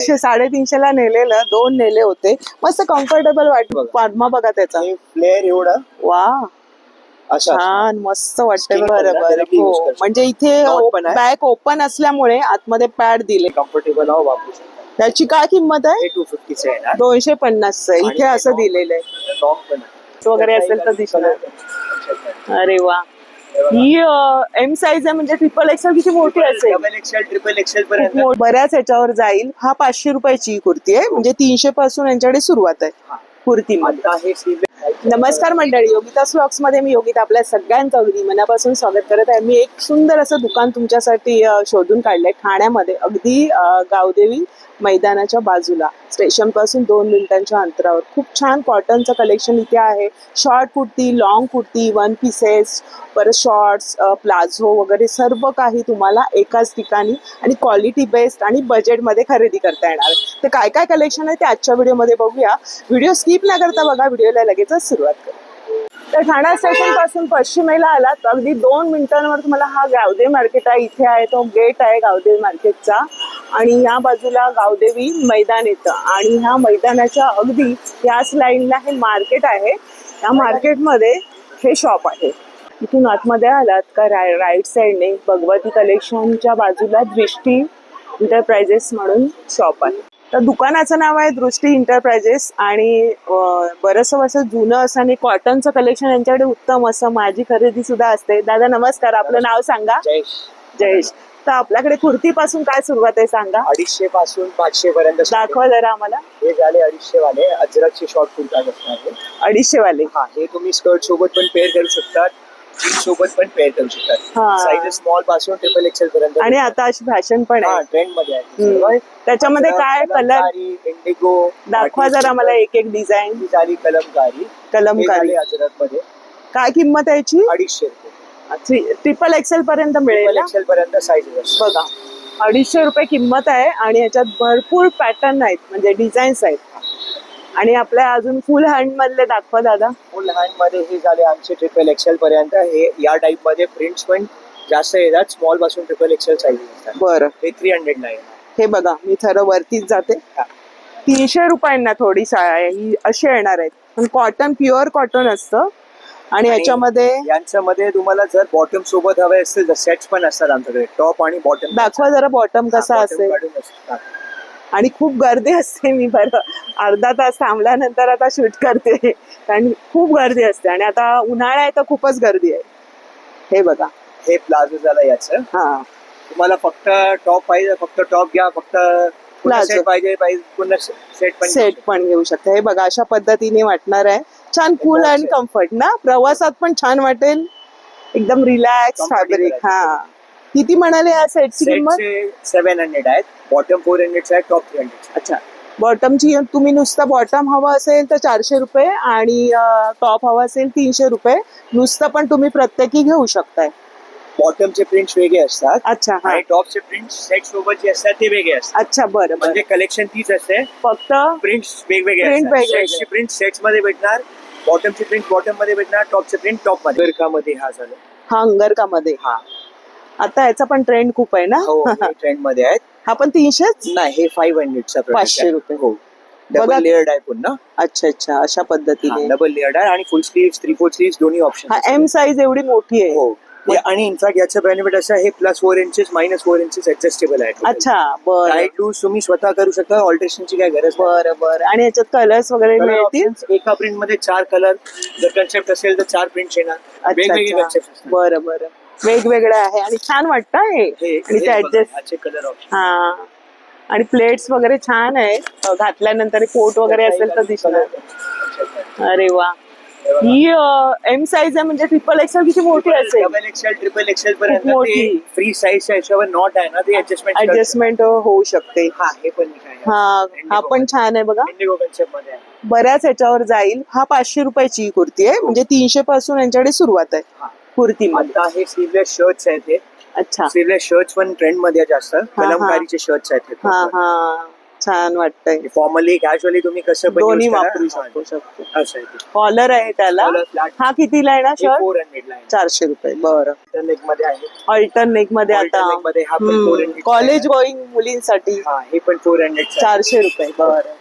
350 ला नेलेलं, 2 नेले होते. मस्त कम्फर्टेबल वाटमा बघा त्याचा फ्लेअर एवढा वा असा छान मस्त वाटतंय. Skin बरं color बरं directly use हो करू म्हणजे इथे Knot पण आहे. बॅक ओपन असल्यामुळे आतमध्ये पॅड दिले. कम्फर्टेबल आहो वापरू शकता. त्याची काय किंमत आहे? हे 250 चे आहे ना. 250 चं. इथे असं दिलेलं आहे. लॉंग पण आहे. वगैरे असेल तर दिसणार. अरे वा ही एम साईज आहे म्हणजे ट्रिपल एक्सेल किती मोठी असेल? डबल एक्सेल ट्रिपल एक्सेल पर्यंत बऱ्याच ह्याच्यावर जाईल. हा 500 रुपयाची कुर्ती आहे म्हणजे 300 पासून यांच्याकडे सुरुवात आहे कुर्तीमध्ये. आहे sleeveless. नमस्कार मंडळी, योगिता व्लॉग्स मध्ये मी योगिता आपल्या सगळ्यांचं अगदी मनापासून स्वागत करत आहे. मी एक सुंदर असं दुकान तुमच्यासाठी शोधून काढलंय ठाण्यामध्ये, अगदी गावदेवी मैदानाच्या बाजूला, स्टेशन पासून 2 मिनिटांच्या अंतरावर. खूप छान कॉटनचं कलेक्शन इथे आहे. Short kurti, long kurti, one pieces, परत शॉर्ट्स, प्लाझो वगैरे सर्व काही तुम्हाला एकाच ठिकाणी आणि क्वालिटी बेस्ट आणि बजेटमध्ये खरेदी करता येणार आहे. तर काय काय कलेक्शन आहे ते आजच्या व्हिडिओमध्ये बघूया. व्हिडिओ स्किप न करता बघा, व्हिडिओला लगेचच सुरुवात करू. तर ठाणा स्टेशन पासून पश्चिमेला आलात अगदी 2 मिनिटांवर तुम्हाला हा गावदेवी मार्केट आहे. इथे आहे तो गेट आहे गावदेवी मार्केटचा आणि ह्या बाजूला गावदेवी मैदान येतं आणि ह्या मैदानाच्या अगदी याच लाईनला हे मार्केट आहे. या मार्केटमध्ये हे शॉप आहे. इथून आतमध्ये आलात का राईट साईडने भगवती कलेक्शनच्या बाजूला दृष्टी इंटरप्राइजेस म्हणून शॉप आहे. तर दुकानाचं नाव आहे दृष्टी इंटरप्राइजेस आणि बरंचसं असं जुनं असं आणि कॉटनचं कलेक्शन यांच्याकडे उत्तम असं. माझी खरेदी सुद्धा असते. दादा नमस्कार, आपलं नाव सांगा. जयेश. तर आपल्याकडे कुर्ती पासून काय सुरुवात आहे सांगा? 250 पासून 500 पर्यंत दाखवा जरा आम्हाला. हे झाले 250 वाले अजरकचे शॉर्ट कुर्ता असणार. 250 वाले. हा, हे तुम्ही स्कर्ट सोबत पण पेअर करू शकतात, जीन्स सोबत पण पेअर करू शकतात. साईज स्मॉल पासून ट्रिपल एक्सेल पर्यंत. आणि आता अशी फॅशन पण आहे, ट्रेंड मध्ये आहे. त्याच्यामध्ये काय कलर इंडिगो दाखवा जरा मला एक एक डिझाईन. ही झाली कलमकारी अजरक मध्ये. काय किंमत आहे याची? 250 रुपये. ट्रिपल एक्सेल पर्यंत मिळेल. ट्रिपल एक्सेल पर्यंत साईज बघा 250 रुपये किंमत आहे आणि याच्यात भरपूर पॅटर्न आहेत म्हणजे डिझाईन्स आहेत. आणि आपल्या अजून फुल हँड मधले दाखवा दादा. फुल हँड मध्ये हे झाले आमचे ट्रिपल एक्सेल पर्यंत. हे या टाइप मध्ये प्रिंट्स पण जास्त येतात, स्मॉल पासून ट्रिपल एक्सेल साईज असतात. बरं, हे 300 ला आहे. हे बघा मी थोडं वरतीच जाते. 300 रुपयांना थोडी ही अशी येणार आहेत, पण कॉटन प्युअर कॉटन असतं. आणि यांच्यामध्ये तुम्हाला जर बॉटम सोबत हवे असतील तर सेट्स पण असतात आमच्याकडे, टॉप आणि बॉटम. दाखवा जरा बॉटम कसा असेल. आणि खूप गर्दी असते. मी बरं अर्धा तास थांबल्यानंतर आता शूट करते कारण खूप गर्दी असते आणि आता उन्हाळा आहे तर खूपच गर्दी आहे. हे बघा, हे प्लाझो झालं याचं. हा, तुम्हाला फक्त टॉप पाहिजे फक्त टॉप घ्या, फक्त प्लाझो पाहिजे पुन्हा सेट पण घेऊ शकता. हे बघा अशा पद्धतीने वाटणार आहे. छान कूल अँड कम्फर्ट ना, प्रवासात पण छान वाटेल, एकदम रिलॅक्स फॅब्रिक. हा, किती म्हणाले या सेटची किंमत? 700 आहेत. बॉटम 400 आहे, टॉप 300. अच्छा, बॉटमची तुम्ही नुसतं बॉटम हवा असेल तर 400 रुपये आणि टॉप हवा असेल 300 रुपये. नुसतं पण तुम्ही प्रत्येकी घेऊ शकताय. बॉटमचे प्रिंट्स वेगळे असतात. अच्छा, आणि टॉपचे प्रिंट्स सेट सोबत जे असतात ते वेगळे असतात. अच्छा, बरं. म्हणजे कलेक्शन तीच असते, फक्त प्रिंट्स वेगवेगळे. प्रिंट सेट्स मध्ये भेटणार, बॉटमचे प्रिंट बॉटम मध्ये भेटणार, टॉपचे प्रिंट टॉप मध्ये. अंगरकामध्ये हा झालं. हा अंगरकामध्ये. हा, आता याचा पण ट्रेंड खूप आहे ना. हो, ट्रेंड मध्ये आहेत. हा पण 300च नाही, हे 500 500 रुपये. हो, डबल लेअर्ड आहे पुन्हा. अच्छा, अशा पद्धतीने डबल लेअर्ड आहे आणि फुल स्लीव्ह 3/4 स्लीव्ह दोन्ही ऑप्शन. हा एम साईज एवढी मोठी आहे. हो, आणि इनफॅक्ट याचं बेनिफिट असं आहे, हे +4 इंचेस -4 इंचेस ऍडजस्टेबल आहे. अच्छा, बरं. टाईट लूज तुम्ही स्वतः करू शकता, ऑल्टरेशनची काय गरज. बरं. आणि याच्यात कलर्स वगैरे मिळतील. एका प्रिंट मध्ये 4 कलर. जर कन्सेप्ट असेल तर 4 प्रिंट येणार. वेगवेगळे कन्सेप्ट. बरं, वेगवेगळे आहे आणि छान वाटतं हे. आणि ते ऍडजस्ट कलर ऑप्शन. हा, आणि प्लेट्स वगैरे छान आहे. घातल्यानंतर कोट वगैरे असेल तर दिसणार. अरे वा, ही एम साईज आहे म्हणजे ट्रिपल एक्सेल किती मोठी असेल? डबल एक्सेल ट्रिपल एक्सेल पर्यंत फ्री साईजच्या हिशोबाने नॉट आहे ना, ते ऍडजस्टमेंट होऊ शकते. हे पण हा पण छान आहे बघा. इंडिगो कन्सेप्ट मध्ये बऱ्याच ह्याच्यावर जाईल. हा 500 रुपयाची कुर्ती आहे म्हणजे 300 पासून यांच्याकडे सुरुवात आहे कुर्तीमध्ये. आता हे स्लीवलेस शर्ट्स आहेत. अच्छा, स्लीवलेस शर्ट्स पण ट्रेंड मध्ये जास्त. कलमकारीचे शर्ट्स आहेत. हा, छान वाटतंय. फॉर्मली कॅज्युअली तुम्ही कसं पण दोन्ही use करा. वापरू हा, शकतो. असं आहे ते. कॉलर आहे त्याला. Collar flat. हा कितीला आहे ना हे शर्ट? 400 ला आहे. 400 रुपये. बरं. Alternate मध्ये आहे. अल्टरनेट मध्ये आता Alternate मध्ये हा पण 400 कॉलेज गोईंग मुलींसाठी हा हे पण 400 400 रुपये. बरं.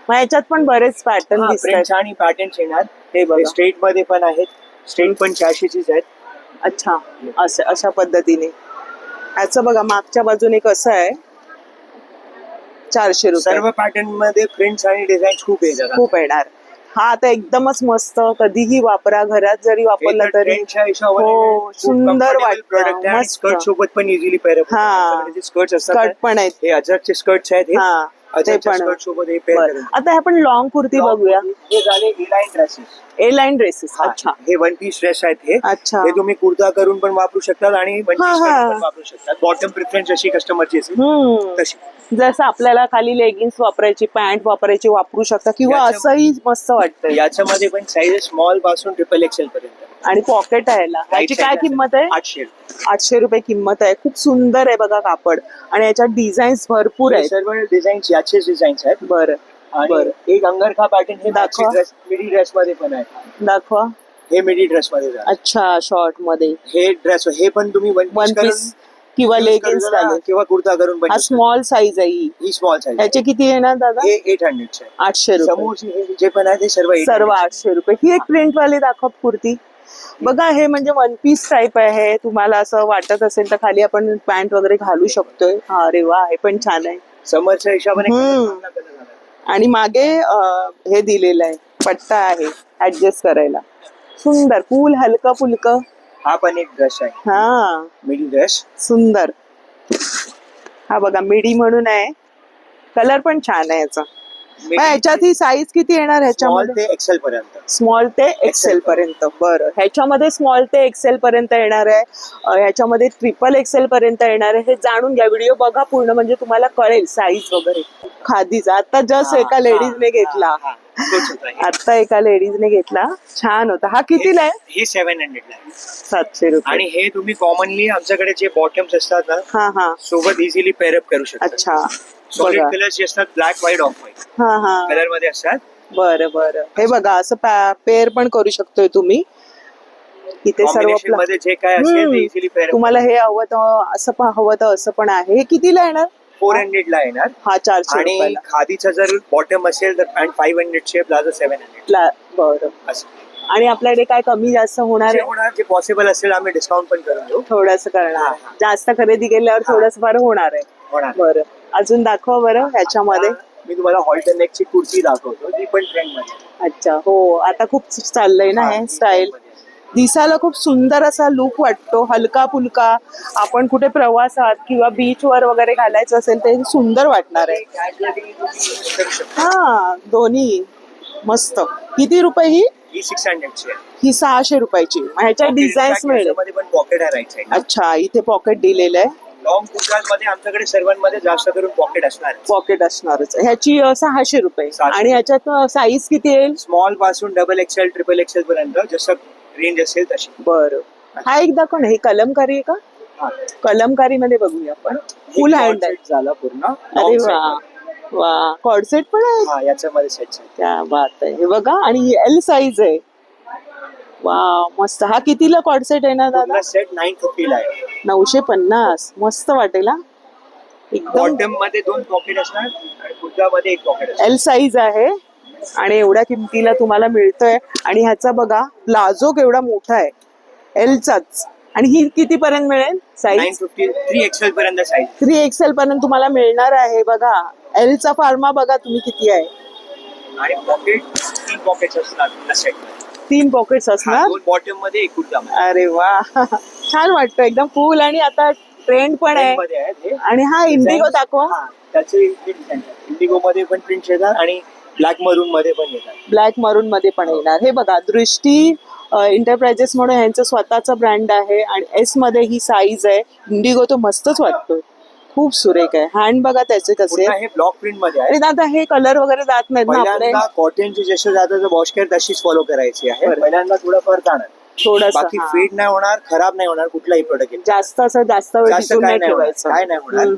मग याच्यात पण बरेच पॅटर्न दिसतात. प्रिंट्स आणि पॅटर्न्स येणार. हे बघा. स्ट्रेट मध्ये पण आहेत. स्ट्रेट पण 400चीच आहेत. अच्छा, अशा पद्धतीने. ह्याचं बघा मागच्या बाजूने कसं आहे, 400 रुपये. सर्व पॅटर्न मध्ये प्रिंट्स आणि डिझाईन खूप येतात. खूप येणार. हा आता एकदमच मस्त, कधीही वापरा, घरात जरी वापरला तरी हो सुंदर वाटतं. मस्त. स्कर्ट सोबत पण इझिली पेअर अप. हा. स्कर्ट असतात स्कर्ट पण आहेत. हे अजरकचे स्कर्ट्स आहेत. हा ते पण. स्कर्ट सोबत हे पेअर बरं. आता आपण लॉंग कुर्ती बघूया. हे झाले ए-लाईन ड्रेसेस. ए लाईन ड्रेसेस. अच्छा हे वन पीस ड्रेस आहेत. हे अच्छा. हे तुम्ही कुर्ता करून पण वापरू शकतात आणि वन हा, पीस हा. पण वापरू शकतात. बॉटम प्रिफरन्स जशी कस्टमरची असेल तशी. जसं आपल्याला खाली लेगिन्स वापरायची, पॅन्ट वापरायची वापरू शकता किंवा असंही मस्त वाटतं. याच्यामध्ये पण साईज स्मॉल पासून XXL पर्यंत. आणि पॉकेट आहे याला. याची काय किंमत आहे? 800. 800 रुपये किंमत आहे. खूप सुंदर आहे बघा कापड आणि याच्यात डिझाईन्स भरपूर आहेत. सर्व डिझाईन्स याचेच डिझाईन्स आहेत. बरं आणि एक अंगरखा पॅटर्न हे दाखवा. ड्रेस मिडी ड्रेस मध्ये पण आहे. दाखवा. हे मिडी ड्रेस मध्ये आहे. अच्छा, शॉर्ट मध्ये हे ड्रेस हे पण तुम्ही वन पीस किंवा लेगिन्स घालून किंवा कुर्ता करून पण हा स्मॉल साईज आहे ही स्मॉल साईज. याचे किती येणार दादा? हे 800 चे. 800 रुपये. समोरची हे जे पण आहे ते सर्व 800 रुपये. ही एक प्रिंट वाली दाखव कुर्ती. बघा हे म्हणजे वन पीस टाईप आहे. तुम्हाला असं वाटत असेल तर खाली आपण पॅन्ट वगैरे घालू शकतोय. हा अरे वा, हे पण छान आहे. समरच्या हिशोबाने. आणि मागे हे दिलेलं आहे, पट्टा आहे ऍडजस्ट करायला. सुंदर, फुल हलका फुलकं. हा पण एक ड्रेस आहे. हा मिडी ड्रेस सुंदर. हा बघा मिडी म्हणून आहे. कलर पण छान आहे याचा. ह्याच्यात ही साईज किती येणार स्मॉल ह्याच्यामध्ये? ते एक्सेल पर्यंत. स्मॉल ते एक्सेल पर्यंत. बरं. ह्याच्यामध्ये स्मॉल ते एक्सेल पर्यंत येणार आहे. ह्याच्यामध्ये XXL पर्यंत येणार आहे. हे जाणून घ्या, व्हिडिओ बघा पूर्ण म्हणजे तुम्हाला कळेल साईज वगैरे. खादीचा आता जस्ट एका लेडीजने घेतला. आता एका लेडीजने घेतला, छान होता. हा कितीला आहे? हे 700 ला आहे. 700 रुपये. आणि हे तुम्ही कॉमनली आमच्याकडे जे बॉटम्स असतात ना हा हा. सोबत इझिली पेअर अप करू शकता. अच्छा. सॉलिड बघा. कलर्स जे असतात ब्लॅक व्हाईट ऑफ व्हाईट हा हा. कलर मध्ये असतात. बरं बरं. हे बघा असं पेअर पण करू शकतोय तुम्ही. इथे सर्व कॉम्बिनेशन मध्ये जे काय असेल ते इझिली पेअर. तुम्हाला हे हवं तर असं पण हवं तर असं पण आहे. हे कितीला येणार? 400 ला येणार. हा 400 आणि रुपयाला. खादीचा जर बॉटम असेल तर पॅन्ट 500 चे, प्लाझो 700. बरं. असं आणि आपल्याकडे काय कमी जास्त होणार जे आहे? होणार जे पॉसिबल असेल आम्ही डिस्काउंट पण करून देऊ. थोडंसं करणार. हा. जास्त खरेदी केल्यावर थोडंसं फार होणार आहे. होणार. बरं. अजून दाखवा बरं ह्याच्यामध्ये. मी तुम्हाला हॉल्टर नेकची कुर्ती दाखवतो. ती पण ट्रेंड मध्ये. अच्छा. हो आता खूप चाललंय ना हे स्टाईल. दिसायला खूप सुंदर असा लुक वाटतो, हलका फुलका. आपण कुठे प्रवासात किंवा बीचवर वगैरे घालायचं असेल तर सुंदर वाटणार आहे. हा दोन्ही मस्त. किती रुपये ही? ही 600 ची आहे. ही 600 रुपयाची. ह्याच्या डिझाईन्स मिळेल. मध्ये पण पॉकेट आहे राईट साईड. अच्छा, इथे पॉकेट दिलेलं आहे. लॉंग कुर्ताज मध्ये आमच्याकडे सर्वांमध्ये जास्त करून पॉकेट असणार. पॉकेट असणारच. ह्याची 600 रुपये. आणि ह्याच्यात साईज किती येईल? स्मॉल पासून XXL XXL पर्यंत जसं रेंज असेल तशी. बरं. हा एक दाखव ना. हे कलमकारी आहे का? कलमकारी मध्ये बघूया आपण. फुल हँड आहे. झाला पूर्ण. अरे वा वा. कॉर्डसेट पण आहे. हा याच्यामध्ये सेट आहे. क्या बात आहे. हे बघा. आणि L साईज आहे. वा मस्त. हा कितीला कॉर्डसेट आहे ना दादा? सेट 950 ला आहे. 950. मस्त वाटेल. एकदम. बॉटम मध्ये 2 पॉकेट असणार आणि कुर्त्यामध्ये 1 पॉकेट असणार. L साईज आहे आणि एवढ्या किमतीला तुम्हाला मिळतोय. आणि ह्याचा बघा प्लाझो केवढा मोठा आहे. Lचाच. आणि ही किती पर्यंत मिळेल साईज? 950 3XL पर्यंत साईज. 3XL पर्यंत तुम्हाला मिळणार आहे. बघा Lचा फार्मा बघा तुम्ही किती आहे. आणि पॉकेट 3 पॉकेट्स असणार सेट. 3 पॉकेट्स असणार. 2 बॉटम मध्ये 1 कुर्ता. अरे वा. छान वाटतं एकदम फुल. आणि आता ट्रेंड पण आहे. आणि हा इंडिगो दाखवा. त्याचे इंडिगो मध्ये पण प्रिंट येतात आणि ब्लॅक मरून मध्ये पण येतात. ब्लॅक मरून मध्ये पण येणार. हे बघा दृष्टी एंटरप्राइजेस म्हणून यांचं स्वतःचा ब्रँड आहे. आणि S मध्ये ही साईज आहे. इंडिगो तो मस्तच वाटतो. खूप सुरेख आहे. हँड बघा त्याचे कसे. हे ब्लॉक प्रिंट मध्ये आहे. अरे दादा हे कलर वगैरे जात नाहीत ना आपले? पहिल्यांदा कॉटनची जसं जातं वॉश केअर तशीच फॉलो करायची आहे. पहिल्यांदा थोडंफार जाणार. थोडंसं. बाकी फेड नाही होणार, खराब नाही होणार कुठलाही प्रोडक्ट. जास्त असं जास्त वेळ टिकून नाही ठेवायचं. काय नाही होणार.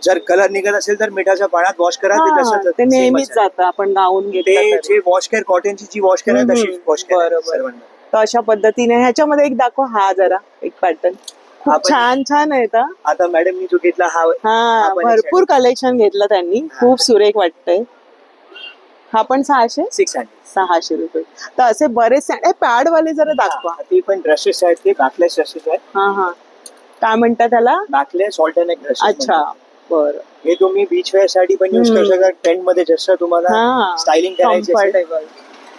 जर कलर निघत असेल तर मिठाच्या पाण्यात वॉश करा, ते हा, तसंच ते नेहमीच same आहे. जातं आपण गाऊन ते घेतलं जे वॉश केअर कॉटनची जी वॉश केअर आहे तशी वॉश केअर बरोबर. सर्वांना. तर अशा पद्धतीने ह्याच्यामध्ये एक दाखव हा जरा एक पॅटर्न खूप आपण- छान छान आहे हा. आता मॅडम मी जो घेतला हा हा पण एक भरपूर कलेक्शन घेतलं त्यांनी, खूप सुरेख वाटतंय. हा पण 600 600 रुपये. तर असे बरेचसे पॅड वाले जरा दाखवा. ते पण ब्रशेस आहेत, ते बॅकलेस ब्रशेस आहेत. हा हा, काय म्हणतात त्याला? Backless alternate brushes. अच्छा बरं. हे तुम्ही बीच वेअर साठी पण युज करू शकता, ट्रेंड मध्ये जसं तुम्हाला हा स्टायलिंग करायची असेल. कम्फर्टेबल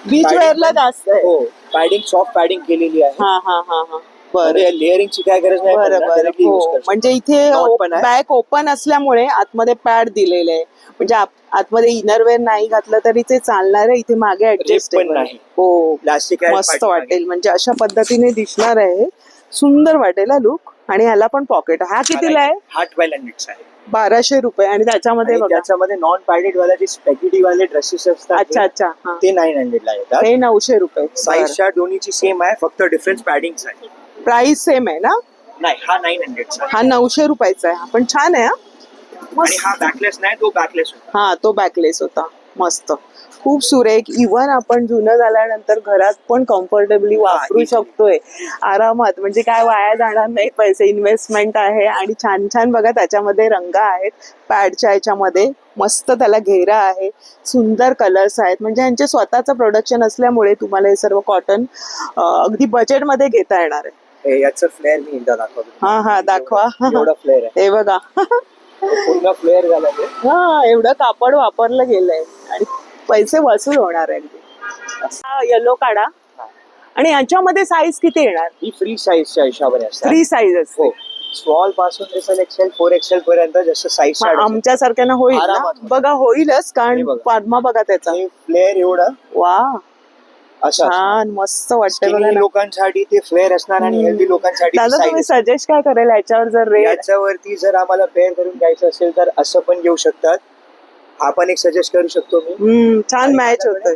बीच वेअरला जास्त आहे. हो, पॅडिंग सॉफ्ट पॅडिंग केलेली आहे. हा हा हा हा बरं लेअरिंगची काय गरज नाही बरं पडणार, बरं. directly use हो करू म्हणजे शकता. इथे Knot पण आहे. बॅक ओपन असल्यामुळे आतमध्ये पॅड दिलेले आहे, म्हणजे आतमध्ये इनरवेअर नाही घातलं तरी ते चालणार आहे. इथे मागे ऍडजस्टेबल नाही. हो, प्लास्टिक आहे मस्त पाठीमागे. वाटेल, म्हणजे अशा पद्धतीने दिसणार आहे. सुंदर वाटेल हा लुक. आणि ह्याला पण पॉकेट. हा कितीला आहे? हा 1200 आहे. 1200 रुपये. आणि त्याच्यामध्ये आणि बघा, त्याच्यामध्ये नॉन पॅडेड वाले जे स्पॅगेटी वाले ड्रेसेस असतात, अच्छा अच्छा हा, ते 900 ला येतात. हे 900 रुपये. साईज चार्ट दोन्हीची सेम आहे, फक्त डिफरन्स पॅडिंग आहे. प्राइस सेम आहे ना? नाही, हा 900 हा 900 रुपयाचा आहे. पण छान आहे हा. आणि हा बॅकलेस नाही, तो बॅकलेस होता. हा तो बॅकलेस होता. मस्त, खूप सुरेख. इव्हन आपण जुनं झाल्यानंतर घरात पण कम्फर्टेबली वापरू शकतोय आरामात, म्हणजे काय वाया जाणार नाही पैसे. इन्व्हेस्टमेंट आहे. आणि छान छान बघा त्याच्यामध्ये रंग आहेत पॅडच्या ह्याच्यामध्ये. मस्त त्याला घेरा आहे, सुंदर कलर्स आहेत. म्हणजे यांचे स्वतःचं प्रोडक्शन असल्यामुळे तुम्हाला हे सर्व कॉटन अगदी बजेटमध्ये घेता येणार आहे. याचं फ्लेअर मी एकदा दाखवतो. हा हा दाखवा. एवढा फ्लेअर आहे, हे बघा. पूर्ण फ्लेअर झाला ते. हा, एवढं कापड वापरलं गेलंय आणि पैसे वसूल होणार आहे. हा येलो काढा. आणि याच्यामध्ये साईज किती येणार? ही फ्री साईजच्या हिशोबाने असतात. 3 साईज हो, स्मॉल पासून XL 4XL पर्यंत जसं साईज आमच्या सारख्यानं होईल ना? आरामात होईल. बघा होईलच, हे कारण बघा. पादमा बघा त्याचा. फ्लेअर एवढा वा असं छान, मस्त वाटतंय बघा Skinny ना. लोकांसाठी ते फ्लेअर असणार आणि हेल्दी लोकांसाठी दादा तुम्ही साईज. सजेस्ट काय करेल याच्यावर? जर रेड याच्यावरती जर आम्हाला पेअर करून घ्यायचं असेल तर असं पण घेऊ शकतात. हा पण एक सजेस्ट करू शकतो मी. छान मॅच होतोय.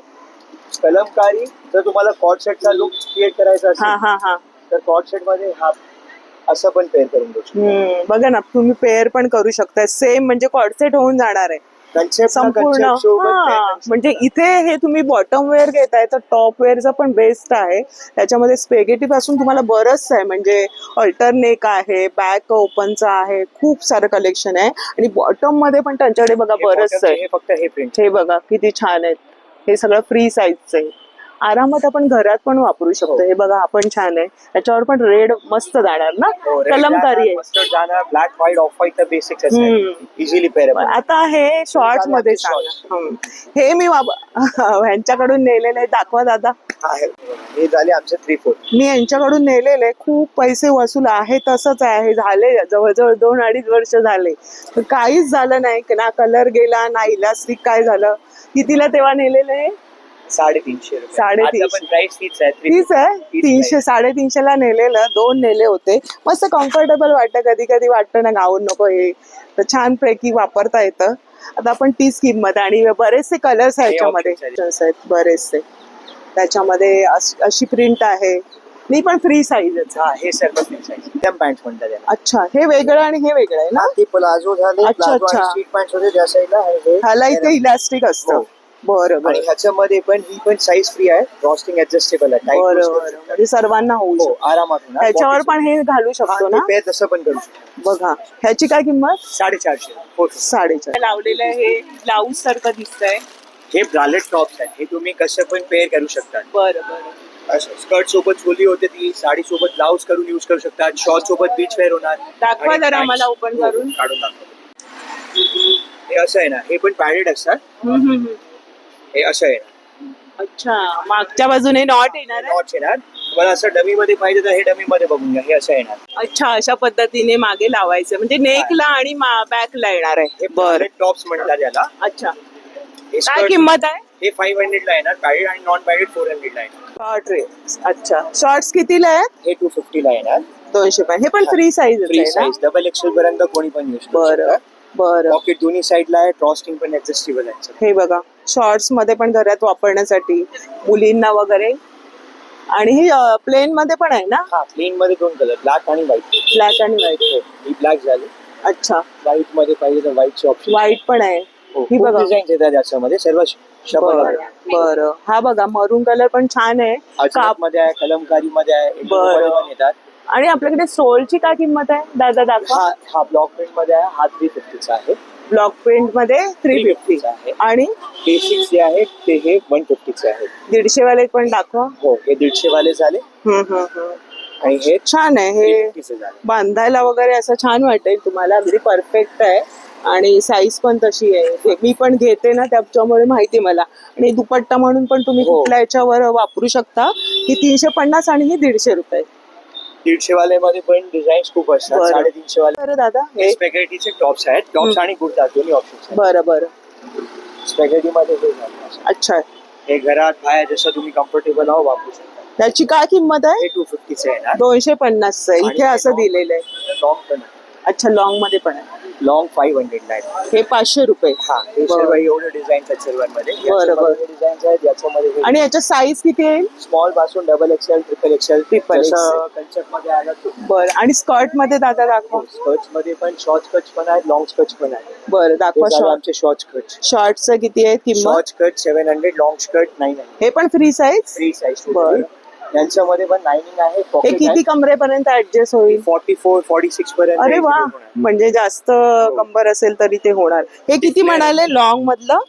कलमकारी जर तुम्हाला कॉर्ड सेटचा लुक क्रिएट करायचा हा असेल हा हा, तर कॉर्ड सेट मध्ये हा असं पण पेअर करून देऊ शकतो. बघा ना, तुम्ही पेअर पण करू शकता. सेम म्हणजे कॉर्डसेट होऊन जाणार आहे संपूर्ण. हा, म्हणजे इथे हे तुम्ही बॉटम वेअर घेताय तर टॉप वेअरचं पण बेस्ट आहे. त्याच्यामध्ये स्पेगेटी पासून तुम्हाला बरंच आहे, म्हणजे अल्टरनेक आहे, बॅक ओपनचं आहे, खूप सारं कलेक्शन आहे. आणि बॉटम मध्ये पण त्यांच्याकडे बघा बरंच आहे. फक्त हे प्रिंट हे बघा किती छान आहेत. हे सगळं फ्री साईजचं आहे, आरामात आपण घरात पण वापरू शकतो. हे बघा आपण छान आहे. त्याच्यावर पण रेड मस्त जाणार ना, कलमकारी आहे. मस्त जाणार. ब्लॅक व्हाईट ऑफ व्हाईट तर बेसिक्स इझिली पेअरेबल. आता हे शॉर्ट्स मध्ये सांगा. हे मी ह्यांच्याकडून नेलेलं आहे, दाखवा दादा. हे झाले आमचे 3-4. मी यांच्याकडून नेलेले, खूप पैसे वसूल आहे. तसंच आहे, झाले जवळजवळ 2-2.5 वर्ष झाले, पण काहीच झालं नाही ना. कलर गेला ना, इलास्टिक काय झालं. कितीला तेव्हा नेलेले? 350 रुपये. 350. प्राइस तीच आहे. 300 350 ला नेलेलं. 2 नेले होते. मस्त कम्फर्टेबल वाटतं. कधी कधी वाटतं ना गाऊन नको, हे तर छान पैकी वापरता येतं. आता आपण तीच किंमत. आणि बरेचसे कलर्स आहेत याच्यामध्ये, आहेत बरेचसे. त्याच्यामध्ये अशी प्रिंट आहे. मी पण फ्री साईजच. हा, हे सर्व फ्री साईज. एकदम पॅन्ट म्हणतात याला. अच्छा, हे वेगळं आणि हे वेगळं आहे ना? ते प्लाझो झाले. अच्छा, प्लाझो आणि स्ट्रीट पॅन्ट होते त्या साईडला आहे. ह्याला इथे इलास्टिक असतं. बरं आणि बरं ह्याच्यामध्ये पण ही पण साईज फ्री आहे. ड्रॉस्टिंग ऍडजस्टेबल आहे. बरं बरं, म्हणजे सर्वांना होऊ हो, शकतं. आरामात होणार. ह्याच्यावर पण हे घालू शकतो ना? पेअर तसं पण करू शकतो. बघा ह्याची काय किंमत? 450. 450 लावलेलं आहे. हे ब्लाऊज सारखं दिसतंय. हे ब्रालेट टॉप्स आहेत. हे तुम्ही कसं पण पेअर करू शकता. बरं बरं. स्कर्ट सोबत चोली होते ती, साडी सोबत ब्लाऊज करून युज करू शकतात. शॉर्ट सोबत बीच वेअर होणार. दाखवा जरा आम्हाला ओपन करून. काढून दाखवतो. हे असं आहे ना, हे पण पॅडेड असतात. हे असं आहे. अच्छा, मागच्या बाजूने नॉट येणार आहे. नॉट येणार. मला असं डमी मध्ये पाहिजे तर हे डमी मध्ये बघून घ्या. हे असं येणार. अच्छा, अशा पद्धतीने मागे लावायचं, म्हणजे नेकला आणि बॅकला येणार आहे. हे ब्रालेट टॉप्स म्हणतात याला. अच्छा, काय किंमत आहे? हे 500 ला येणार. पॅडेड आणि नॉन पॅडेड 400 ला येणार. शॉर्ट रे. अच्छा, शॉर्ट्स कितीला आहेत? हे 250 ला येणार. 200 रुपये. हे पण free size free size. Double XL पर्यंत कोणी पण यूज करू शकतं. बरं. पॉकेट दोन्ही साईडला आहे. ड्रॉस्टिंग पण ऍडजस्टेबल आहे. हे बघा, शॉर्ट्स मध्ये पण घरात वापरण्यासाठी मुलींना वगैरे. आणि ही प्लेन मध्ये पण आहे ना? हा, प्लेन मध्ये 2 कलर, ब्लॅक आणि व्हाईट. ब्लॅक आणि व्हाईट. ही ब्लॅक झाली. अच्छा, व्हाईट मध्ये पाहिजे तर व्हाईटचे ऑप्शन. व्हाईट पण आहे. ही बघा. डिझाईन येतात याच्यामध्ये सर्व शबल बरं बरं. हा बघा मरून कलर पण छान आहे. काप मध्ये आहे, कलमकारी मध्ये आहे, बरं. मध्ये पण येतात. आणि आपल्याकडे स्टोलची काय किंमत आहे दादा दाखवा. हा ब्लॉक प्रिंट मध्ये आहे, हा 350चा आहे. ब्लॉक प्रिंट मध्ये 350 आहे. आणि हे 6 जे आहे ते हे 150चे आहे. 150 वाले पण दाखवा. हो, हे 150 वाले झाले. आणि हे छान आहे. हे 350 झाले. बांधायला वगैरे असं छान वाटेल तुम्हाला, अगदी परफेक्ट आहे. आणि साईज पण तशी आहे. मी पण घेते ना त्याच्यामुळे माहिती मला. आणि दुपट्टा म्हणून पण तुम्ही हो. कुठल्या याच्यावर वापरू शकता. ही 350 आणि ही 150 रुपये. 150 वाले मध्ये पण डिझाईन खूप असतात. बरं. 350 वाले. बरं दादा हे स्पॅगेटीचे टॉप्स आहेत. टॉप्स आणि कुर्ता दोन्ही ऑप्शन. बरं बरं. स्पॅगेटी मध्ये हे झालं. अच्छा, हे घरात बाहेर जसं तुम्ही कम्फर्टेबल आहो वापरू शकता. त्याची काय किंमत आहे. हे 250 आहे ना. 250 आहे. इथे असं दिलेलं आहे. लॉंग पण आहे. अच्छा, लॉंग मध्ये पण आहे. लॉंग 500 ला आहे. हे 500 रुपये. हा, हे सर्व एवढे डिझाईन आहेत सर्वांमध्ये. बरं. डिझाईन्स आहेत याच्यामध्ये. आणि याच्या साईज किती आहे. स्मॉल पासून double XL, triple XL. Concept मध्ये आला तो. बरं. आणि स्कर्ट मध्ये दादा दाखवा. स्कर्ट्स मध्ये पण शॉर्ट स्कर्ट्स पण आहेत, लॉंग स्कर्ट्स पण आहेत. बरं दाखवा. आमचे शॉर्ट स्कर्ट्स. शॉर्टचं किती आहे किंमत. Short skirt 700, long skirt 900. हे पण फ्री साईज. Free size. बरं. यांच्यामध्ये पण लाइनिंग आहे. हे pocket किती आहे. कमरेपर्यंत ऍडजस्ट होईल. 44, 46 पर्यंत. अरे वा, म्हणजे जास्त कंबर असेल तरी ते होणार. हे किती म्हणाले लॉंग मधलं.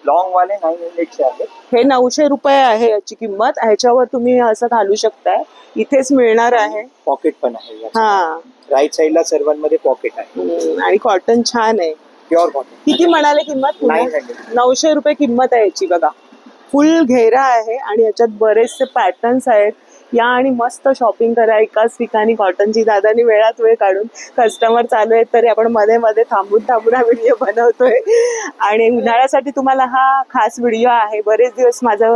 लॉंग वाले 900 चे आहेत. हे 900 रुपये आहे याची किंमत. ह्याच्यावर तुम्ही असं घालू शकताय. इथेच मिळणार आहे. पॉकेट पण आहे. हा, राईट साईडला सर्वांमध्ये पॉकेट आहे. आणि कॉटन छान आहे. Pure cotton. किती म्हणाले किंमत. 900. 900 रुपये किंमत आहे याची. बघा फुल घेरा आहे आणि याच्यात बरेचसे पॅटर्न्स आहेत. या आणि मस्त शॉपिंग करा एकाच ठिकाणी कॉटनची. दादानी वेळात वेळ काढून, कस्टमर चालू आहेत तरी आपण मध्ये मध्ये थांबून हा व्हिडिओ बनवतोय. आणि उन्हाळ्यासाठी तुम्हाला हा खास व्हिडिओ आहे. बरेच दिवस माझा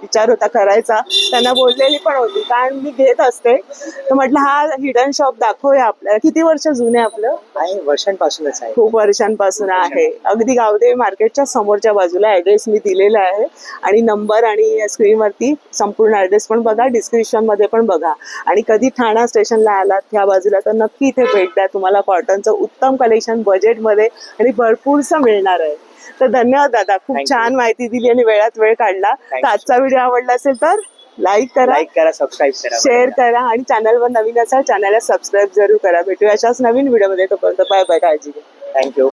विचार होता करायचा, त्यांना बोललेली पण होती कारण मी घेत असते. तर म्हटलं हा हिडन शॉप दाखवूया आपल्याला. किती वर्ष जुने आपलं. आहे, वर्षांपासूनच आहे. खूप वर्षांपासून आहे. अगदी गावदेवी मार्केटच्या समोरच्या बाजूला. ऍड्रेस मी दिलेला आहे आणि नंबर आणि स्क्रीनवरती संपूर्ण ऍड्रेस पण बघा, डिस्क्रिप्शन मध्ये पण बघा. आणि कधी ठाणा स्टेशनला आलात ह्या बाजूला तर नक्की इथे भेट द्या. तुम्हाला कॉटनचं उत्तम कलेक्शन बजेटमध्ये आणि भरपूरसं मिळणार आहे. तर धन्यवाद दादा, खूप छान माहिती दिली आणि वेळात वेळ काढला. तर आजचा व्हिडिओ आवडला असेल तर लाईक करा, सबस्क्राईब करा, शेअर करा आणि चॅनलवर नवीन असाल चॅनलला सबस्क्राईब जरूर करा. भेटूया अशाच नवीन व्हिडिओमध्ये. तोपर्यंत बाय बाय, काळजी घ्या. थँक्यू.